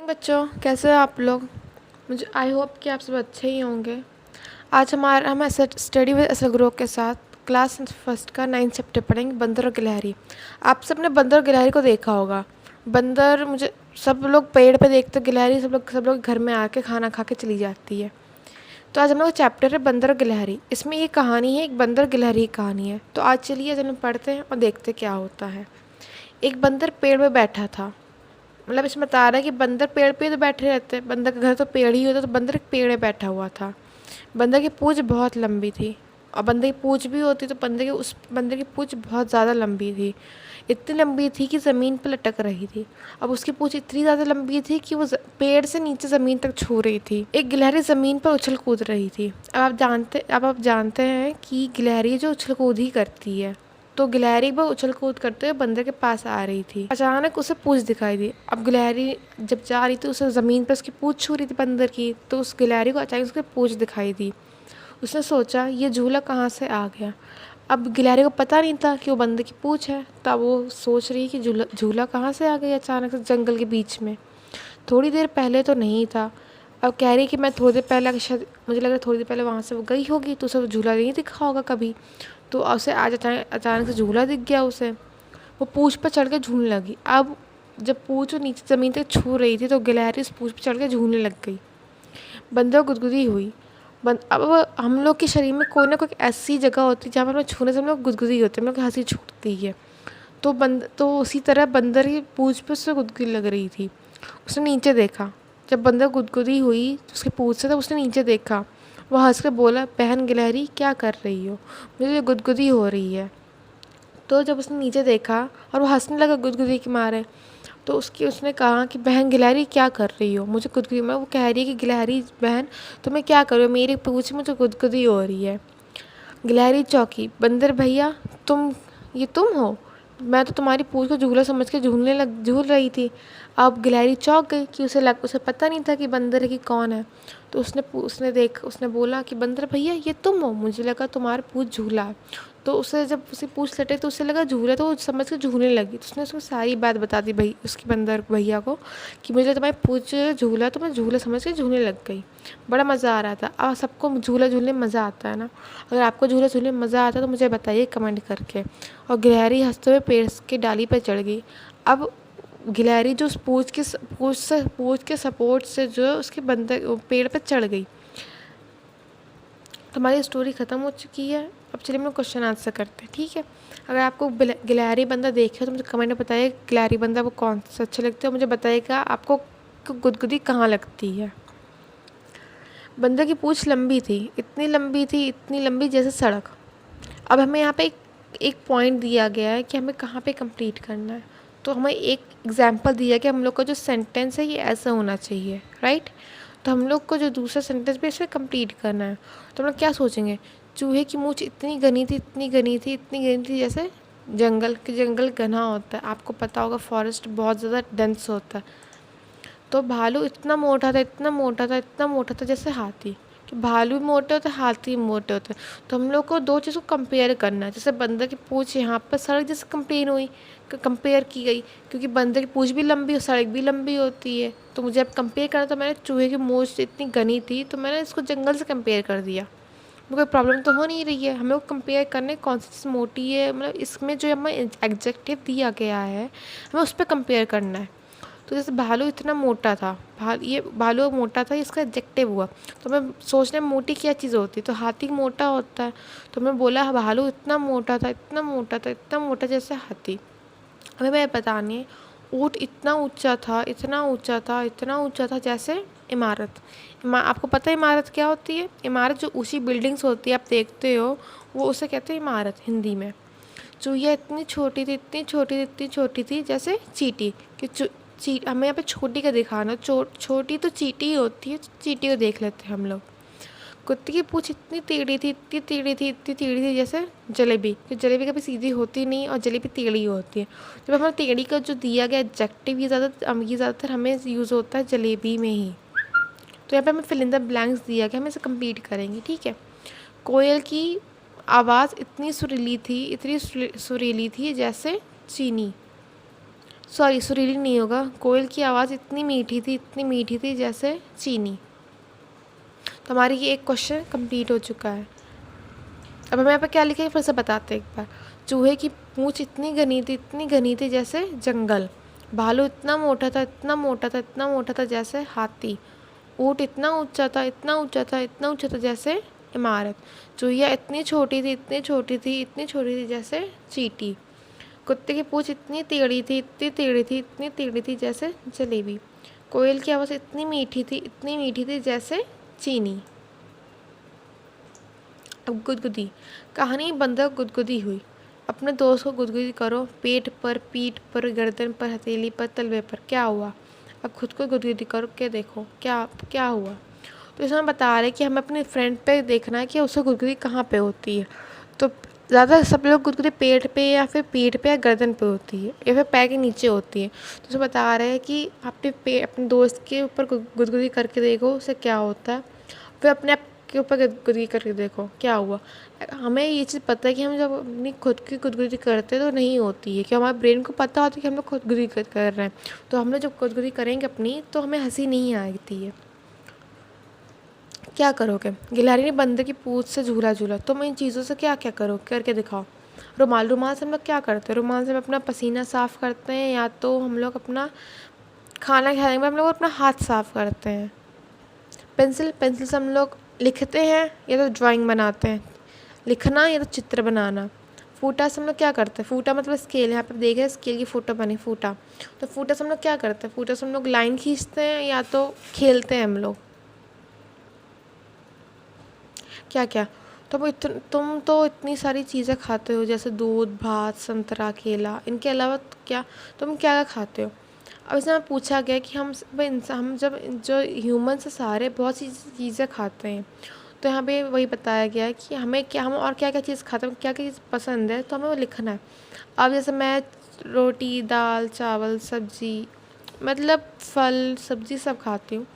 बच्चों, कैसे हो आप लोग। मुझे आई होप कि आप सब अच्छे ही होंगे। आज हम ऐसे स्टडी विद असर ग्रो के साथ क्लास फर्स्ट का 9th चैप्टर पढ़ेंगे, बंदर और गिलहरी। आप सब ने बंदर और गिलहरी को देखा होगा। बंदर मुझे सब लोग पेड़ पे देखते, गिलहरी सब लोग घर में आके खाना खा के चली जाती है। तो आज हम लोग चैप्टर है बंदर और गिलहरी। इसमें ये कहानी है, एक बंदर गिलहरी की कहानी है। तो आज चलिए आज हम पढ़ते हैं और देखते क्या होता है। एक बंदर पेड़ में बैठा था। मतलब इसमें बता रहा है कि बंदर पेड़ पे तो बैठे रहते हैं, बंदर का घर तो पेड़ ही होता, तो बंदर एक पेड़ में बैठा हुआ था। बंदर की पूंछ बहुत लंबी थी, और बंदर की पूंछ भी होती तो बंदर की पूंछ बहुत ज़्यादा लंबी थी। इतनी लंबी थी कि ज़मीन पर लटक रही थी। अब उसकी पूंछ इतनी ज़्यादा लंबी थी कि वो पेड़ से नीचे ज़मीन तक छू रही थी। एक गिलहरी ज़मीन पर उछल कूद रही थी। अब आप जानते हैं कि गिलहरी जो उछल कूद ही करती है। तो गिलहरी वो उछल कूद करते हुए बंदर के पास आ रही थी। अचानक उसे पूंछ दिखाई दी। अब गिलहरी जब जा रही थी, उसे ज़मीन पर उसकी पूंछ छू रही थी बंदर की, तो उस गिलहरी को अचानक उसकी पूंछ दिखाई दी। उसने सोचा ये झूला कहाँ से आ गया। अब गिलहरी को पता नहीं था कि वो बंदर की पूंछ है। तब वो सोच रही कि झूला झूला कहाँ से आ गया अचानक से जंगल के बीच में। थोड़ी देर पहले तो नहीं था। अब कह रही कि मैं थोड़ी देर पहले, शायद मुझे लग रहा है थोड़ी देर पहले वहाँ से वो गई होगी, तो उसे झूला नहीं दिखा होगा कभी। तो उसे आज अचानक से झूला दिख गया उसे। वो पूंछ पर चढ़ के झूलने लगी। अब जब पूंछ वो नीचे ज़मीन तक छू रही थी, तो गिलहरी उस पूंछ पर चढ़ के झूलने लग गई। बंदर को गुदगुदी हुई। अब हम लोग के शरीर में कोई ना कोई ऐसी जगह होती है जहाँ पर हमें छूने से हम लोग गुदगुदी होते हैं, हम लोग की हंसी छूटती है। तो उसी तरह बंदर की पूंछ पे उससे गुदगुदी लग रही थी। उसने नीचे देखा। जब बंदर गुदगुदी हुई तो उसके पूंछ से, तब उसने नीचे देखा। वह हंस कर बोला, बहन गिलहरी क्या कर रही हो, मुझे गुदगुदी हो रही है। तो जब उसने नीचे देखा और वो हंसने लगा गुदगुदी के मारे, तो उसने कहा कि बहन गिलहरी क्या कर रही हो, मुझे गुदगुदी में। वो कह रही है कि गिलहरी बहन तुम्हें क्या कर रही हो, मेरी पूंछ में मुझे गुदगुदी हो रही है। गिलहरी चौंकी। बंदर भैया, तुम हो। मैं तो तुम्हारी पूंछ को झूला समझ के झूल रही थी। अब गिलहरी चौंक गई कि उसे पता नहीं था कि बंदर है कि कौन है। तो उसने बोला कि बंदर भैया ये तुम हो, मुझे लगा तुम्हारा पूंछ झूला है। तो उसे जब उसे पूंछ लटे तो उसे लगा झूला, तो वो समझ के झूलने लगी। तो उसने उसको सारी बात बता दी भाई उसकी बंदर भैया को कि मुझे तुम्हारी पूंछ झूला, तो मैं झूला समझ के झूलने लग गई। बड़ा मज़ा आ रहा था। अब सबको झूला झूलने में मज़ा आता है ना। अगर आपको झूला झूलने में मज़ा आता है तो मुझे बताइए कमेंट करके। और गिलहरी हंसते हुए पेड़ की डाली पर चढ़ गई। अब गिलहरी जो उस पूंछ के सपोर्ट से जो है उसके बंदर पेड़ पर चढ़ गई। तो हमारी स्टोरी ख़त्म हो चुकी है। अब चलिए हम लोग क्वेश्चन आंसर करते हैं, ठीक है। अगर आपको गिलहरी बंदर देखे तो मुझे कमेंट में बताइए गिलहरी बंदर वो कौन सा अच्छे लगते हो। मुझे बताइएगा आपको गुदगुदी कहाँ लगती है। बंदर की पूंछ लंबी थी, इतनी लंबी जैसे सड़क। अब हमें यहाँ पे एक पॉइंट दिया गया है कि हमें कहाँ पे कंप्लीट करना है। तो हमें एक एग्जांपल दिया कि हम लोग का जो सेंटेंस है ये ऐसा होना चाहिए, राइट। तो हम लोग को जो दूसरा सेंटेंस भी इसे कंप्लीट करना है। तो हम लोग क्या सोचेंगे, चूहे की मूंछ इतनी घनी थी, जैसे जंगल घना होता है। आपको पता होगा फॉरेस्ट बहुत ज़्यादा डेंस होता है। तो भालू इतना मोटा था जैसे हाथी। कि भालू भी मोटे होते, हाथी भी मोटे होते। तो हम लोग को दो चीज़ को कंपेयर करना है। जैसे बंदर की पूंछ यहाँ पर सड़क जैसे कंपेयर की गई, क्योंकि बंदर की पूंछ भी लंबी और सड़क भी लंबी होती है। तो मुझे अब कंपेयर करना, तो मैंने चूहे की मूंछ इतनी घनी थी तो मैंने इसको जंगल से कंपेयर कर दिया। कोई प्रॉब्लम तो हो नहीं रही है। हमें वो कंपेयर करने कौन सी चीज़ मोटी है, मतलब इसमें जो हमें एग्जेक्टिव दिया गया है हमें उस पर कंपेयर करना है। तो जैसे भालू इतना मोटा था, भालू मोटा था, इसका एडजेक्टिव हुआ। तो मैं सोच रहा मोटी क्या चीज़ होती है, तो हाथी मोटा होता है। तो मैं बोला भालू इतना मोटा था, इतना मोटा जैसे हाथी। हमें मैं बतानी है ऊँट इतना ऊंचा था जैसे इमारत। आपको पता है इमारत क्या होती है। इमारत जो ऊँची बिल्डिंग्स होती है आप देखते हो, वो उसे कहते हैं इमारत हिंदी में। चूहिया इतनी छोटी थी जैसे चींटी। हमें यहाँ पे छोटी का दिखाना, छोटी तो चींटी ही होती है, चींटी को देख लेते हैं हम लोग। कुत्ते की पूंछ इतनी टेढ़ी थी जैसे जलेबी, कि जलेबी कभी सीधी होती नहीं और जलेबी टेढ़ी होती है। जब हमें टेढ़ी का जो दिया गया एडजेक्टिव ये ज़्यादातर हमें यूज़ होता है जलेबी में ही। तो यहाँ पे हमें फिल इन द ब्लैंक्स दिया गया, हम इसे कंप्लीट करेंगे, ठीक है। कोयल की आवाज़ इतनी सुरीली थी जैसे चीनी। सॉरी, सुरीली नहीं होगा। कोयल की आवाज़ इतनी मीठी थी जैसे चीनी। तो हमारी ये एक क्वेश्चन कंप्लीट हो चुका है। अब हमें यहाँ पर क्या लिखा है फिर से बताते हैं एक बार। चूहे की पूंछ इतनी घनी थी जैसे जंगल। भालू इतना मोटा था जैसे हाथी। ऊँट इतना ऊंचा था जैसे इमारत। चूहिया इतनी छोटी थी जैसे चींटी। कुत्ते की पूंछ इतनी टेढ़ी थी जैसे जलेबी। कोयल की आवाज़ इतनी मीठी थी जैसे चीनी। अब गुदगुदी। कहानी बंदर गुदगुदी हुई। अपने दोस्त को गुदगुदी करो, पेट पर, पीठ पर, गर्दन पर, हथेली पर, तलवे पर। क्या हुआ? अब खुद को गुदगुदी करो के देखो क्या क्या हुआ। तो इसमें बता रहे कि हमें अपने फ्रेंड पे देखना है कि उसको गुदगुदी कहाँ पे होती है। तो ज़्यादा सब लोग गुदगुदी पेट पे या फिर पीठ पे या गर्दन पे होती है या फिर पैर के नीचे होती है। तो उसमें बता रहे हैं कि अपने दोस्त के ऊपर गुदगुदी करके देखो उसे क्या होता है। फिर अपने आप के ऊपर गुदगुदी करके देखो क्या हुआ। हमें ये चीज़ पता है कि हम जब अपनी खुद की गुदगुदी करते हैं तो नहीं होती है, कि हमारे ब्रेन को पता होता है कि हम लोग खुदगुदी कर रहे हैं। तो हम लोग जब खुदगुदी करेंगे अपनी तो हमें हंसी नहीं आती है। क्या करोगे? गिलहरी ने बंदर की पूंछ से झूला। तुम इन चीज़ों से क्या क्या करो करके दिखाओ। रुमाल से हम लोग क्या करते हैं? रुमाल से हम अपना पसीना साफ़ करते हैं, या तो हम लोग अपना खाना खाने में हम लोग अपना हाथ साफ़ करते हैं। पेंसिल से हम लोग लिखते हैं या तो ड्राइंग बनाते हैं। लिखना या तो चित्र बनाना। फूटा से हम लोग क्या करते हैं? फूटा मतलब स्केल, यहाँ पर देखे स्केल की फ़ोटो बनी फूटा। तो फूटा से हम लोग क्या करते हैं? फूटा से हम लोग लाइन खींचते हैं या तो खेलते हैं हम लोग। क्या क्या? तुम तो इतनी सारी चीज़ें खाते हो, जैसे दूध, भात, संतरा, केला। इनके अलावा क्या तुम क्या खाते हो? अब इसमें पूछा गया कि हम जब जो ह्यूमन्स सारे बहुत सी चीज़ें खाते हैं। तो यहाँ पे वही बताया गया है कि हम और क्या क्या चीज़ खाते हैं, क्या क्या चीज़ पसंद है, तो हमें वो लिखना है। अब जैसे मैं रोटी, दाल, चावल, सब्ज़ी, मतलब फल, सब्ज़ी सब खाती हूँ।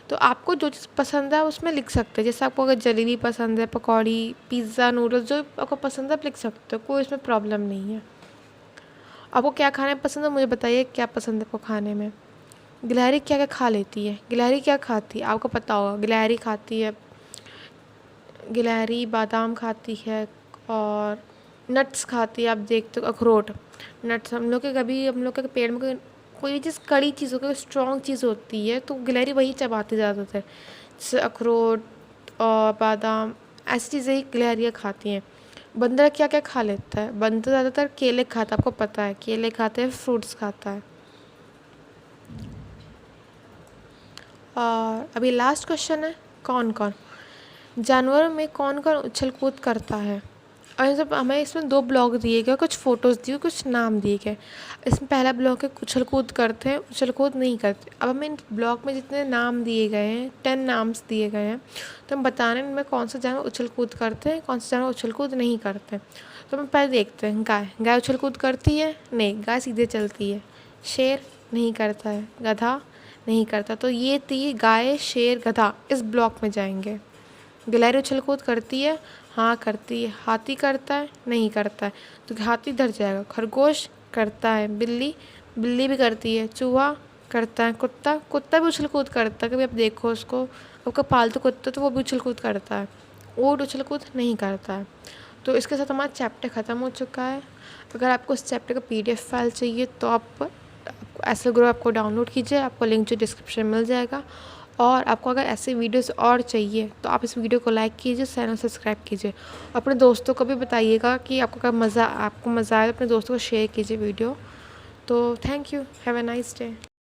तो आपको जो चीज़ पसंद है उसमें लिख सकते हैं। जैसे आपको अगर जलेबी पसंद है, पकौड़ी, पिज़्ज़ा, नूडल्स, जो आपको पसंद है आप लिख सकते हो, कोई इसमें प्रॉब्लम नहीं है। आपको क्या खाने पसंद है मुझे बताइए, क्या पसंद है आपको खाने में। गिलहरी क्या क्या खा लेती है? गिलहरी क्या खाती है आपको पता होगा। गिलहरी बादाम खाती है और नट्स खाती है। आप देखते हो अखरोट, नट्स। हम लोग के पेड़ में कोई भी चीज़, कड़ी चीज़ हो, कोई स्ट्रॉन्ग चीज़ होती है तो गिलहरी वही चबाती ज़्यादातर। जैसे अखरोट और बादाम, ऐसी चीज़ें ही गिलहरियाँ खाती हैं। बंदर क्या क्या खा लेता है? बंदर ज़्यादातर केले खाता है, आपको पता है केले खाते हैं, फ्रूट्स खाता है। और अभी लास्ट क्वेश्चन है, कौन कौन जानवरों में कौन कौन उछल कूद करता है। और जब हमें इसमें 2 ब्लॉक दिए गए, कुछ फ़ोटोज़ दिए, कुछ नाम दिए गए। इसमें पहला ब्लॉक है उछल कूद करते हैं, उछल कूद नहीं करते। अब हमें इन ब्लॉक में जितने नाम दिए गए हैं, 10 नाम्स दिए गए हैं, तो हम बताने इनमें कौन सा जानवर उछल कूद करते हैं, कौन सा जानवर उछल कूद नहीं करते हैं। तो हम पहले देखते हैं। गाय उछल कूद करती है? नहीं, गाय सीधे चलती है। शेर नहीं करता है। गधा नहीं करता। तो ये थी गाय, शेर, गधा इस ब्लॉक में जाएंगे। गिलहरी उछल कूद करती है? हाँ करती है। हाथी करता है? नहीं करता है, तो हाथी इधर जाएगा। खरगोश करता है। बिल्ली भी करती है। चूहा करता है। कुत्ता भी उछल कूद करता है, कभी आप देखो उसको, आपका पालतू कुत्ता तो वो भी उछल कूद करता है। ऊँट उछल कूद नहीं करता है। तो इसके साथ हमारा चैप्टर ख़त्म हो चुका है। अगर आपको इस चैप्टर का PDF फाइल चाहिए तो आप ऐसे ग्रुप आपको डाउनलोड कीजिए, आपको लिंक जो डिस्क्रिप्शन में मिल जाएगा। और आपको अगर ऐसे वीडियोस और चाहिए तो आप इस वीडियो को लाइक कीजिए, चैनल सब्सक्राइब कीजिए। अपने दोस्तों को भी बताइएगा कि आपको मज़ा आए, अपने दोस्तों को शेयर कीजिए वीडियो। तो thank you, have a nice day.